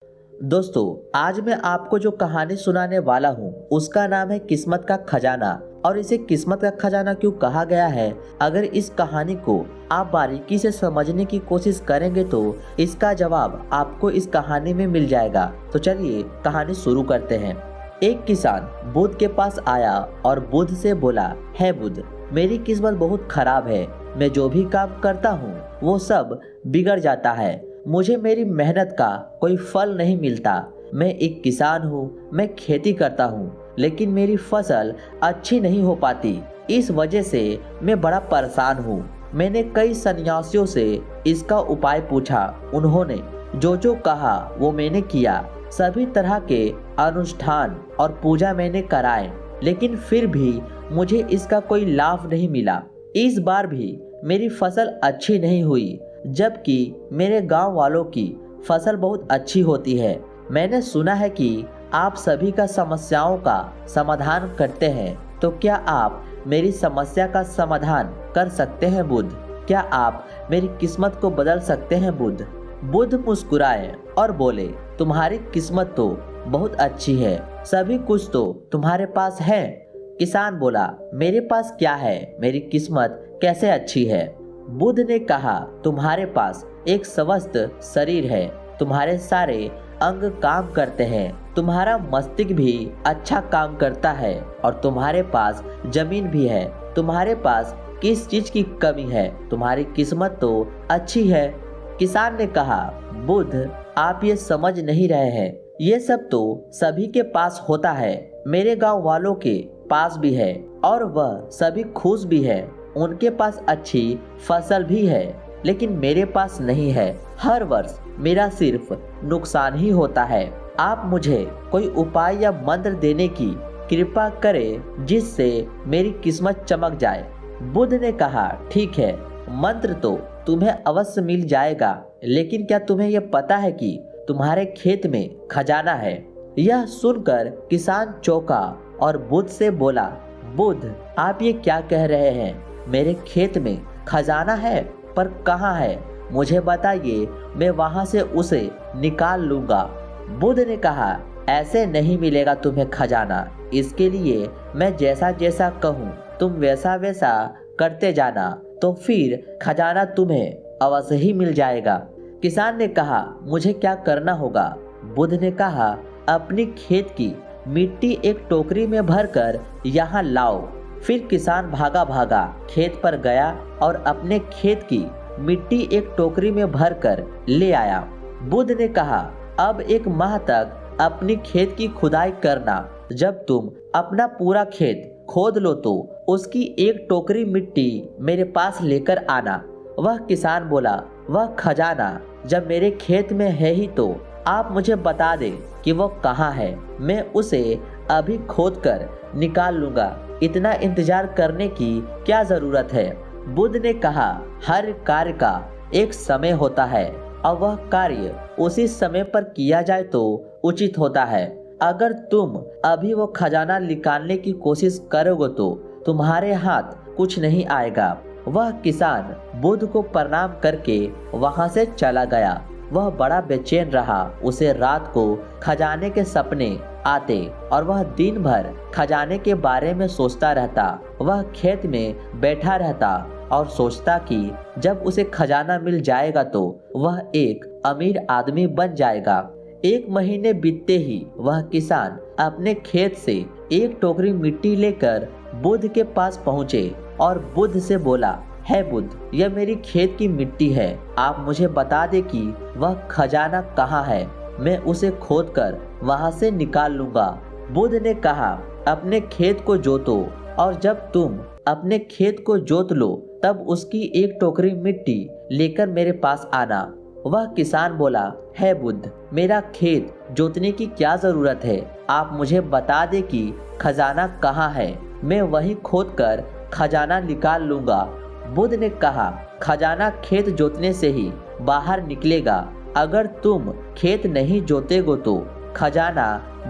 दोस्तों, आज मैं आपको जो कहानी सुनाने वाला हूँ उसका नाम है किस्मत का खजाना। और इसे किस्मत का खजाना क्यों कहा गया है, अगर इस कहानी को आप बारीकी से समझने की कोशिश करेंगे तो इसका जवाब आपको इस कहानी में मिल जाएगा। तो चलिए कहानी शुरू करते हैं। एक किसान बुद्ध के पास आया और बुद्ध से बोला, है बुद्ध, मेरी किस्मत बहुत खराब है। मैं जो भी काम करता हूँ वो सब बिगड़ जाता है। मुझे मेरी मेहनत का कोई फल नहीं मिलता। मैं एक किसान हूँ, मैं खेती करता हूँ, लेकिन मेरी फसल अच्छी नहीं हो पाती। इस वजह से मैं बड़ा परेशान हूँ। मैंने कई सन्यासियों से इसका उपाय पूछा। उन्होंने जो जो कहा वो मैंने किया। सभी तरह के अनुष्ठान और पूजा मैंने कराए, लेकिन फिर भी मुझे इसका कोई लाभ नहीं मिला। इस बार भी मेरी फसल अच्छी नहीं हुई, जबकि मेरे गांव वालों की फसल बहुत अच्छी होती है। मैंने सुना है कि आप सभी का समस्याओं का समाधान करते हैं, तो क्या आप मेरी समस्या का समाधान कर सकते हैं बुद्ध? क्या आप मेरी किस्मत को बदल सकते हैं बुद्ध? बुद्ध मुस्कुराए और बोले, तुम्हारी किस्मत तो बहुत अच्छी है, सभी कुछ तो तुम्हारे पास है। किसान बोला, मेरे पास क्या है, मेरी किस्मत कैसे अच्छी है? बुद्ध ने कहा, तुम्हारे पास एक स्वस्थ शरीर है, तुम्हारे सारे अंग काम करते हैं, तुम्हारा मस्तिष्क भी अच्छा काम करता है और तुम्हारे पास जमीन भी है। तुम्हारे पास किस चीज की कमी है? तुम्हारी किस्मत तो अच्छी है। किसान ने कहा, बुद्ध, आप ये समझ नहीं रहे हैं। ये सब तो सभी के पास होता है। मेरे गांव वालों के पास भी है और वह सभी खुश भी है। उनके पास अच्छी फसल भी है, लेकिन मेरे पास नहीं है। हर वर्ष मेरा सिर्फ नुकसान ही होता है। आप मुझे कोई उपाय या मंत्र देने की कृपा करें जिससे मेरी किस्मत चमक जाए। बुद्ध ने कहा, ठीक है, मंत्र तो तुम्हें अवश्य मिल जाएगा, लेकिन क्या तुम्हें यह पता है कि तुम्हारे खेत में खजाना है? यह सुनकर किसान चौंका और बुद्ध से बोला, बुद्ध, आप ये क्या कह रहे हैं? मेरे खेत में खजाना है, पर कहाँ है? मुझे बताइए, मैं वहां से उसे निकाल लूंगा। बुद्ध ने कहा, ऐसे नहीं मिलेगा तुम्हें खजाना। इसके लिए मैं जैसा जैसा कहूँ तुम वैसा वैसा करते जाना, तो फिर खजाना तुम्हें अवश्य ही मिल जाएगा। किसान ने कहा, मुझे क्या करना होगा? बुद्ध ने कहा, अपनी खेत की मिट्टी एक टोकरी में भरकर यहाँ लाओ। फिर किसान भागा भागा खेत पर गया और अपने खेत की मिट्टी एक टोकरी में भरकर ले आया। बुद्ध ने कहा, अब 1 माह तक अपनी खेत की खुदाई करना। जब तुम अपना पूरा खेत खोद लो तो उसकी एक टोकरी मिट्टी मेरे पास लेकर आना। वह किसान बोला, वह खजाना जब मेरे खेत में है ही तो आप मुझे बता दें कि वो कहाँ है। मैं उसे अभी खोद कर निकाल लूंगा। इतना इंतजार करने की क्या जरूरत है? बुद्ध ने कहा, हर कार्य का एक समय होता है और वह कार्य उसी समय पर किया जाए तो उचित होता है। अगर तुम अभी वो खजाना निकालने की कोशिश करोगे तो तुम्हारे हाथ कुछ नहीं आएगा। वह किसान बुद्ध को प्रणाम करके वहां से चला गया। वह बड़ा बेचैन रहा। उसे रात को खजाने के सपने आते और वह दिन भर खजाने के बारे में सोचता रहता। वह खेत में बैठा रहता और सोचता कि जब उसे खजाना मिल जाएगा तो वह एक अमीर आदमी बन जाएगा। 1 महीने बीतते ही वह किसान अपने खेत से एक टोकरी मिट्टी लेकर बुद्ध के पास पहुँचे और बुद्ध से बोला, है बुद्ध, यह मेरी खेत की मिट्टी है। आप मुझे बता दे कि वह खजाना कहाँ है। मैं उसे खोदकर वहां से निकाल लूंगा। बुद्ध ने कहा, अपने खेत को जोतो और जब तुम अपने खेत को जोत लो तब उसकी एक टोकरी मिट्टी लेकर मेरे पास आना। वह किसान बोला, है बुद्ध, मेरा खेत जोतने की क्या जरूरत है? आप मुझे बता दे कि खजाना कहाँ है। मैं वही खोदकर खजाना निकाल लूंगा। बुद्ध ने कहा, खजाना खेत जोतने से ही बाहर निकलेगा। अगर तुम खेत नहीं जोतेगो तो खजाना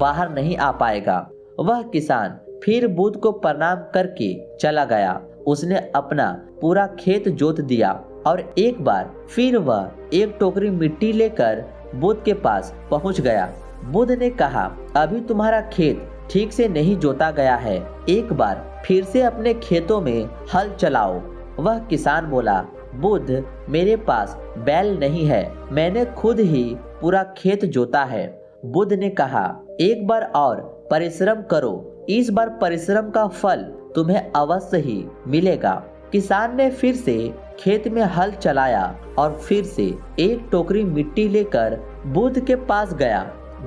बाहर नहीं आ पाएगा। वह किसान फिर बुद्ध को प्रणाम करके चला गया। उसने अपना पूरा खेत जोत दिया और एक बार फिर वह एक टोकरी मिट्टी लेकर बुद्ध के पास पहुंच गया। बुद्ध ने कहा, अभी तुम्हारा खेत ठीक से नहीं जोता गया है, एक बार फिर से अपने खेतों में हल चलाओ। वह किसान बोला, बुद्ध, मेरे पास बैल नहीं है, मैंने खुद ही पूरा खेत जोता है। बुद्ध ने कहा, एक बार और परिश्रम करो, इस बार परिश्रम का फल तुम्हें अवश्य ही मिलेगा। किसान ने फिर से खेत में हल चलाया और फिर से एक टोकरी मिट्टी लेकर बुद्ध के पास गया।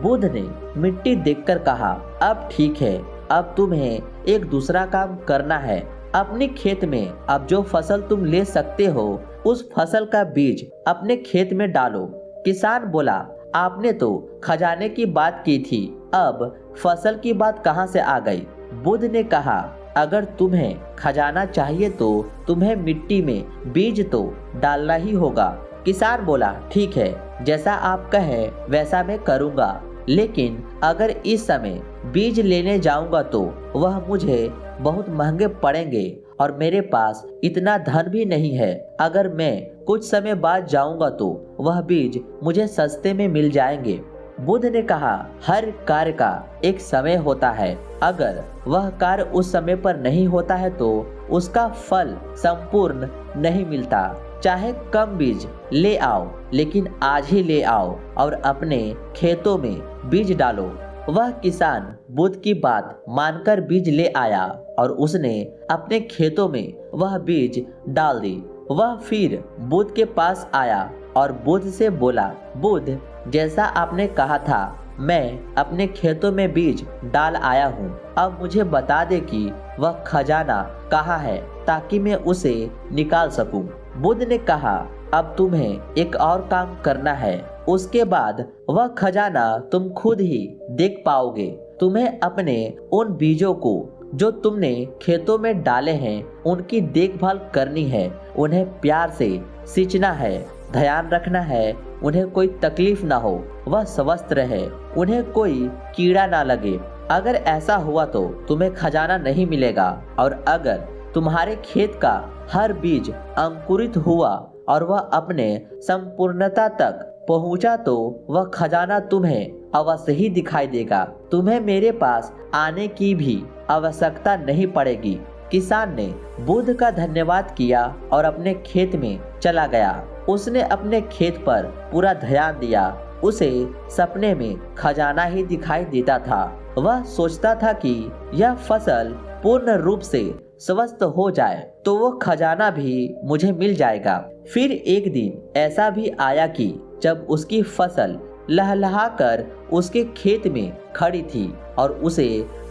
बुद्ध ने मिट्टी देखकर कहा, अब ठीक है, अब तुम्हें एक दूसरा काम करना है। अपने खेत में अब जो फसल तुम ले सकते हो, उस फसल का बीज अपने खेत में डालो। किसान बोला, आपने तो खजाने की बात की थी, अब फसल की बात कहाँ से आ गई? बुद्ध ने कहा, अगर तुम्हें खजाना चाहिए तो तुम्हें मिट्टी में बीज तो डालना ही होगा। किसान बोला, ठीक है, जैसा आप कहें वैसा मैं करूँगा, लेकिन अगर इस समय बीज लेने जाऊंगा तो वह मुझे बहुत महंगे पड़ेंगे और मेरे पास इतना धन भी नहीं है। अगर मैं कुछ समय बाद जाऊंगा तो वह बीज मुझे सस्ते में मिल जाएंगे। बुद्ध ने कहा, हर कार्य का एक समय होता है, अगर वह कार्य उस समय पर नहीं होता है तो उसका फल संपूर्ण नहीं मिलता। चाहे कम बीज ले आओ, लेकिन आज ही ले आओ और अपने खेतों में बीज डालो। वह किसान बुद्ध की बात मानकर बीज ले आया और उसने अपने खेतों में वह बीज डाल दी। वह फिर बुद्ध के पास आया और बुद्ध से बोला, बुद्ध, जैसा आपने कहा था मैं अपने खेतों में बीज डाल आया हूँ। अब मुझे बता दे कि वह खजाना कहाँ है ताकि मैं उसे निकाल सकूं। बुद्ध ने कहा, अब तुम्हें एक और काम करना है, उसके बाद वह खजाना तुम खुद ही देख पाओगे। तुम्हें अपने उन बीजों को जो तुमने खेतों में डाले हैं उनकी देखभाल करनी है, उन्हें प्यार से सींचना है, ध्यान रखना है उन्हें कोई तकलीफ ना हो, वह स्वस्थ रहे, उन्हें कोई कीड़ा ना लगे। अगर ऐसा हुआ तो तुम्हें खजाना नहीं मिलेगा, और अगर तुम्हारे खेत का हर बीज अंकुरित हुआ और वह अपने संपूर्णता तक पहुंचा तो वह खजाना तुम्हें अवश्य ही दिखाई देगा। तुम्हें मेरे पास आने की भी आवश्यकता नहीं पड़ेगी। किसान ने बुद्ध का धन्यवाद किया और अपने खेत में चला गया। उसने अपने खेत पर पूरा ध्यान दिया। उसे सपने में खजाना ही दिखाई देता था। वह सोचता था कि यह फसल पूर्ण रूप से स्वस्थ हो जाए तो वो खजाना भी मुझे मिल जाएगा। फिर एक दिन ऐसा भी आया कि जब उसकी फसल लहलहाकर उसके खेत में खड़ी थी और उसे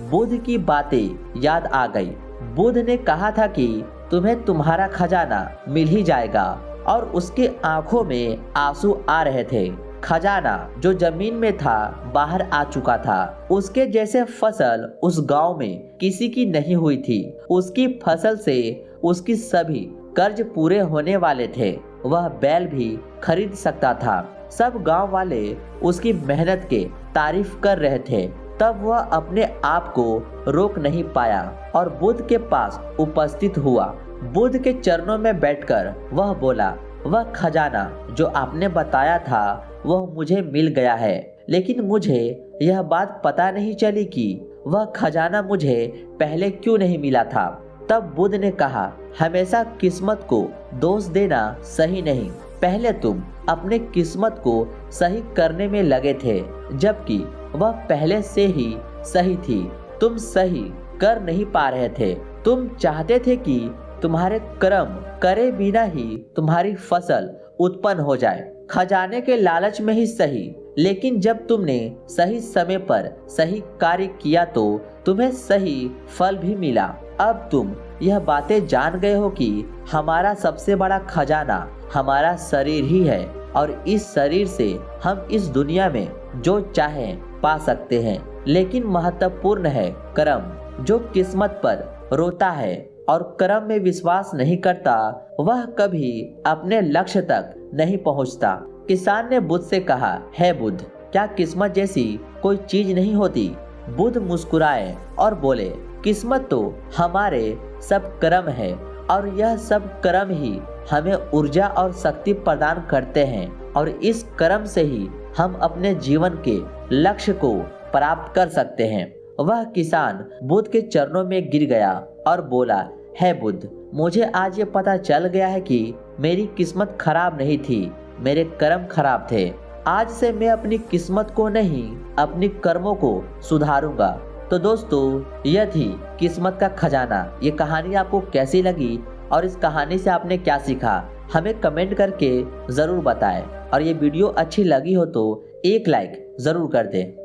बुद्ध की बातें याद आ गई। बुद्ध ने कहा था कि तुम्हें तुम्हारा खजाना मिल ही जाएगा, और उसके आंखों में आंसू आ रहे थे। खजाना जो जमीन में था बाहर आ चुका था। उसके जैसे फसल उस गांव में किसी की नहीं हुई थी। उसकी फसल से उसकी सभी कर्ज पूरे होने वाले थे। वह बैल भी खरीद सकता था। सब गांव वाले उसकी मेहनत के तारीफ कर रहे थे। तब वह अपने आप को रोक नहीं पाया और बुद्ध के पास उपस्थित हुआ। बुद्ध के चरणों में बैठकर वह बोला, वह खजाना जो आपने बताया था वह मुझे मिल गया है, लेकिन मुझे यह बात पता नहीं चली कि वह खजाना मुझे पहले क्यों नहीं मिला था। तब बुद्ध ने कहा, हमेशा किस्मत को दोष देना सही नहीं। पहले तुम अपने किस्मत को सही करने में लगे थे, जबकि वह पहले से ही सही थी। तुम सही कर नहीं पा रहे थे। तुम चाहते थे कि तुम्हारे कर्म करे बिना ही तुम्हारी फसल उत्पन्न हो जाए, खजाने के लालच में ही सही। लेकिन जब तुमने सही समय पर सही कार्य किया तो तुम्हें सही फल भी मिला। अब तुम यह बातें जान गए हो कि हमारा सबसे बड़ा खजाना हमारा शरीर ही है, और इस शरीर से हम इस दुनिया में जो चाहें पा सकते हैं। लेकिन महत्वपूर्ण है कर्म। जो किस्मत पर रोता है और कर्म में विश्वास नहीं करता, वह कभी अपने लक्ष्य तक नहीं पहुंचता। किसान ने बुद्ध से कहा, है बुद्ध, क्या किस्मत जैसी कोई चीज नहीं होती? बुद्ध मुस्कुराए और बोले, किस्मत तो हमारे सब कर्म है, और यह सब कर्म ही हमें ऊर्जा और शक्ति प्रदान करते हैं, और इस कर्म से ही हम अपने जीवन के लक्ष्य को प्राप्त कर सकते हैं। वह किसान बुद्ध के चरणों में गिर गया और बोला, हे बुद्ध, मुझे आज ये पता चल गया है कि मेरी किस्मत खराब नहीं थी, मेरे कर्म खराब थे। आज से मैं अपनी किस्मत को नहीं, अपनी कर्मों को सुधारूंगा। तो दोस्तों, यह थी किस्मत का खजाना। ये कहानी आपको कैसी लगी और इस कहानी से आपने क्या सीखा, हमें कमेंट करके ज़रूर बताएं। और ये वीडियो अच्छी लगी हो तो एक लाइक ज़रूर कर दें।